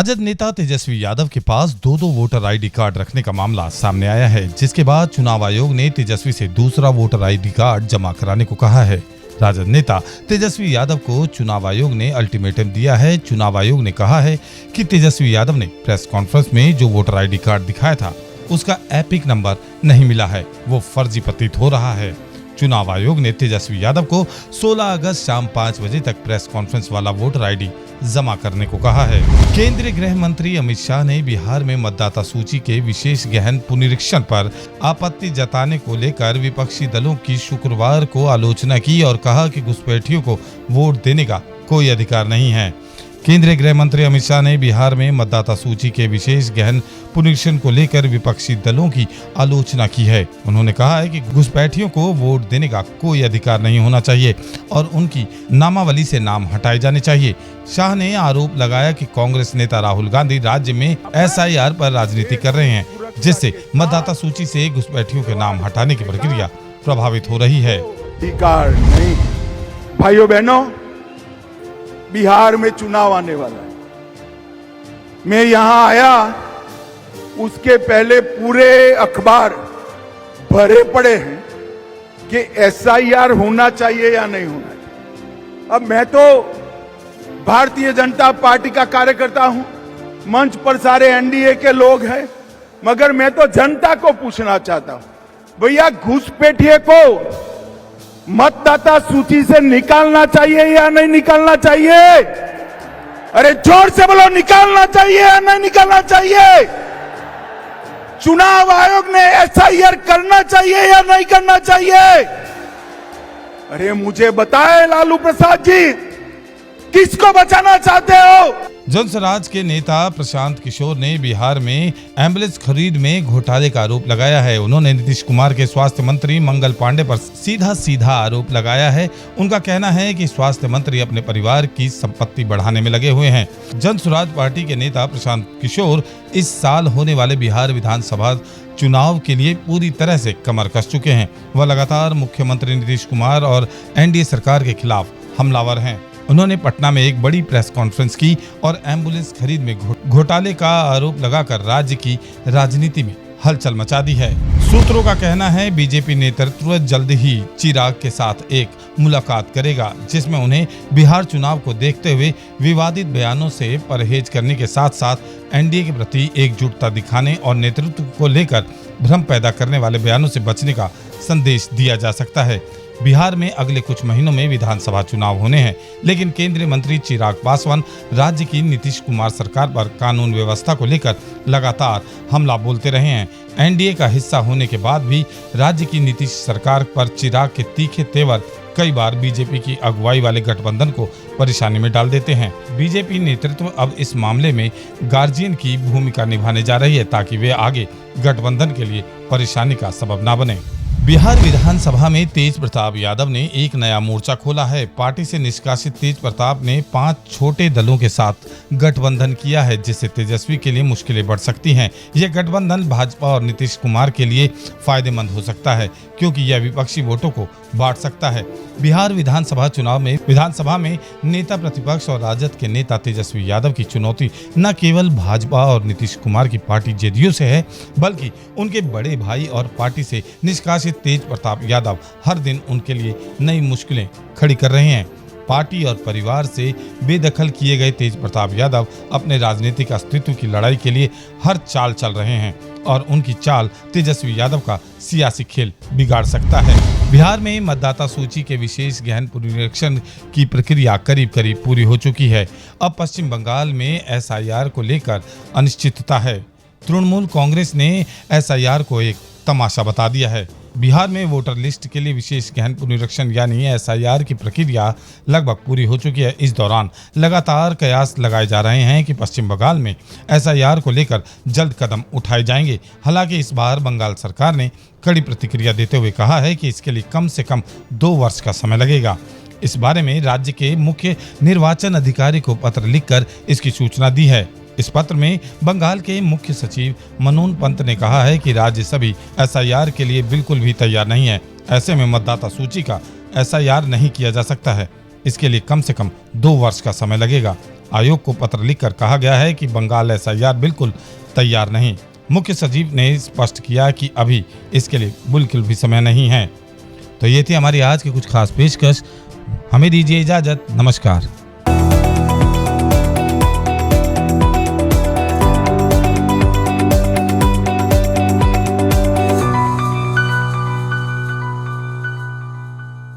राजद नेता तेजस्वी यादव के पास दो वोटर आईडी कार्ड रखने का मामला सामने आया है, जिसके बाद चुनाव आयोग ने तेजस्वी से दूसरा वोटर आईडी कार्ड जमा कराने को कहा है। राजद नेता तेजस्वी यादव को चुनाव आयोग ने अल्टीमेटम दिया है। चुनाव आयोग ने कहा है कि तेजस्वी यादव ने प्रेस कॉन्फ्रेंस में जो वोटर आईडी कार्ड दिखाया था उसका एपिक नंबर नहीं मिला है, वो फर्जी प्रतीत हो रहा है। चुनाव आयोग ने तेजस्वी यादव को 16 अगस्त शाम 5 बजे तक प्रेस कॉन्फ्रेंस वाला वोटर आईडी जमा करने को कहा है। केंद्रीय गृह मंत्री अमित शाह ने बिहार में मतदाता सूची के विशेष गहन पुनरीक्षण पर आपत्ति जताने को लेकर विपक्षी दलों की शुक्रवार को आलोचना की और कहा कि घुसपैठियों को वोट देने का कोई अधिकार नहीं है। केंद्रीय गृह मंत्री अमित शाह ने बिहार में मतदाता सूची के विशेष गहन पुनरीक्षण को लेकर विपक्षी दलों की आलोचना की है। उन्होंने कहा है कि घुसपैठियों को वोट देने का कोई अधिकार नहीं होना चाहिए और उनकी नामावली से नाम हटाए जाने चाहिए। शाह ने आरोप लगाया कि कांग्रेस नेता राहुल गांधी राज्य में SIR पर राजनीति कर रहे हैं, जिससे मतदाता सूची से घुसपैठियों के नाम हटाने की प्रक्रिया प्रभावित हो रही है। भाइयों बहनों, बिहार में चुनाव आने वाला है। मैं यहां आया उसके पहले पूरे अखबार भरे पड़े हैं कि SIR होना चाहिए या नहीं होना चाहिए। अब मैं तो भारतीय जनता पार्टी का कार्यकर्ता हूं, मंच पर सारे NDA के लोग हैं, मगर मैं तो जनता को पूछना चाहता हूं, भैया घुसपैठिए को मतदाता सूची से निकालना चाहिए या नहीं निकालना चाहिए? अरे जोर से बोलो, निकालना चाहिए या नहीं निकालना चाहिए? चुनाव आयोग ने SIR करना चाहिए या नहीं करना चाहिए? अरे मुझे बताएं लालू प्रसाद जी, किसको बचाना चाहते हो? जनसुराज के नेता प्रशांत किशोर ने बिहार में एम्बुलेंस खरीद में घोटाले का आरोप लगाया है। उन्होंने नीतीश कुमार के स्वास्थ्य मंत्री मंगल पांडे पर सीधा आरोप लगाया है। उनका कहना है कि स्वास्थ्य मंत्री अपने परिवार की संपत्ति बढ़ाने में लगे हुए हैं। जनसुराज पार्टी के नेता प्रशांत किशोर इस साल होने वाले बिहार विधानसभा चुनाव के लिए पूरी तरह से कमर कस चुके हैं। वह लगातार मुख्यमंत्री नीतीश कुमार और NDA सरकार के खिलाफ हमलावर हैं। उन्होंने पटना में एक बड़ी प्रेस कॉन्फ्रेंस की और एम्बुलेंस खरीद में घोटाले का आरोप लगाकर राज्य की राजनीति में हलचल मचा दी है। सूत्रों का कहना है बीजेपी नेतृत्व जल्द ही चिराग के साथ एक मुलाकात करेगा, जिसमें उन्हें बिहार चुनाव को देखते हुए विवादित बयानों से परहेज करने के साथ साथ NDA के प्रति एकजुटता दिखाने और नेतृत्व को लेकर भ्रम पैदा करने वाले बयानों से बचने का संदेश दिया जा सकता है। बिहार में अगले कुछ महीनों में विधानसभा चुनाव होने हैं, लेकिन केंद्रीय मंत्री चिराग पासवान राज्य की नीतीश कुमार सरकार पर कानून व्यवस्था को लेकर लगातार हमला बोलते रहे हैं। NDA का हिस्सा होने के बाद भी राज्य की नीतीश सरकार पर चिराग के तीखे तेवर कई बार बीजेपी की अगुवाई वाले गठबंधन को परेशानी में डाल देते हैं। बीजेपी नेतृत्व अब इस मामले में गार्जियन की भूमिका निभाने जा रही है, ताकि वे आगे गठबंधन के लिए परेशानी का सबब न बने। बिहार विधानसभा में तेज प्रताप यादव ने एक नया मोर्चा खोला है। पार्टी से निष्कासित तेज प्रताप ने 5 छोटे दलों के साथ गठबंधन किया है, जिससे तेजस्वी के लिए मुश्किलें बढ़ सकती हैं। यह गठबंधन भाजपा और नीतीश कुमार के लिए फायदेमंद हो सकता है, क्योंकि यह विपक्षी वोटों को बांट सकता है। बिहार विधानसभा चुनाव में विधानसभा में नेता प्रतिपक्ष और राजद के नेता तेजस्वी यादव की चुनौती न केवल भाजपा और नीतीश कुमार की पार्टी JDU से है, बल्कि उनके बड़े भाई और पार्टी से निष्कासित तेज प्रताप यादव हर दिन उनके लिए नई मुश्किलें खड़ी कर रहे हैं। पार्टी और परिवार से बेदखल किए गए तेज प्रताप यादव अपने राजनीतिक अस्तित्व की लड़ाई के लिए हर चाल चल रहे हैं और उनकी चाल तेजस्वी यादव का सियासी खेल बिगाड़ सकता है। बिहार में मतदाता सूची के विशेष गहन पुनरीक्षण की प्रक्रिया करीब पूरी हो चुकी है। अब पश्चिम बंगाल में SIR को लेकर अनिश्चितता है। तृणमूल कांग्रेस ने SIR को एक तमाशा बता दिया है। बिहार में वोटर लिस्ट के लिए विशेष गहन पुनरीक्षण यानी SIR की प्रक्रिया लगभग पूरी हो चुकी है। इस दौरान लगातार कयास लगाए जा रहे हैं कि पश्चिम बंगाल में SIR को लेकर जल्द कदम उठाए जाएंगे। हालांकि इस बार बंगाल सरकार ने कड़ी प्रतिक्रिया देते हुए कहा है कि इसके लिए कम से कम 2 वर्ष का समय लगेगा। इस बारे में राज्य के मुख्य निर्वाचन अधिकारी को पत्र लिखकर इसकी सूचना दी है। इस पत्र में बंगाल के मुख्य सचिव मनोन पंत ने कहा है कि राज्य सभी SIR के लिए बिल्कुल भी तैयार नहीं है। ऐसे में मतदाता सूची का SIR नहीं किया जा सकता है। इसके लिए कम से कम 2 वर्ष का समय लगेगा। आयोग को पत्र लिखकर कहा गया है कि बंगाल एसआईआर बिल्कुल तैयार नहीं। मुख्य सचिव ने स्पष्ट किया कि अभी इसके लिए बिल्कुल भी समय नहीं है। तो ये थी हमारी आज की कुछ खास पेशकश। हमें दीजिए इजाजत। नमस्कार।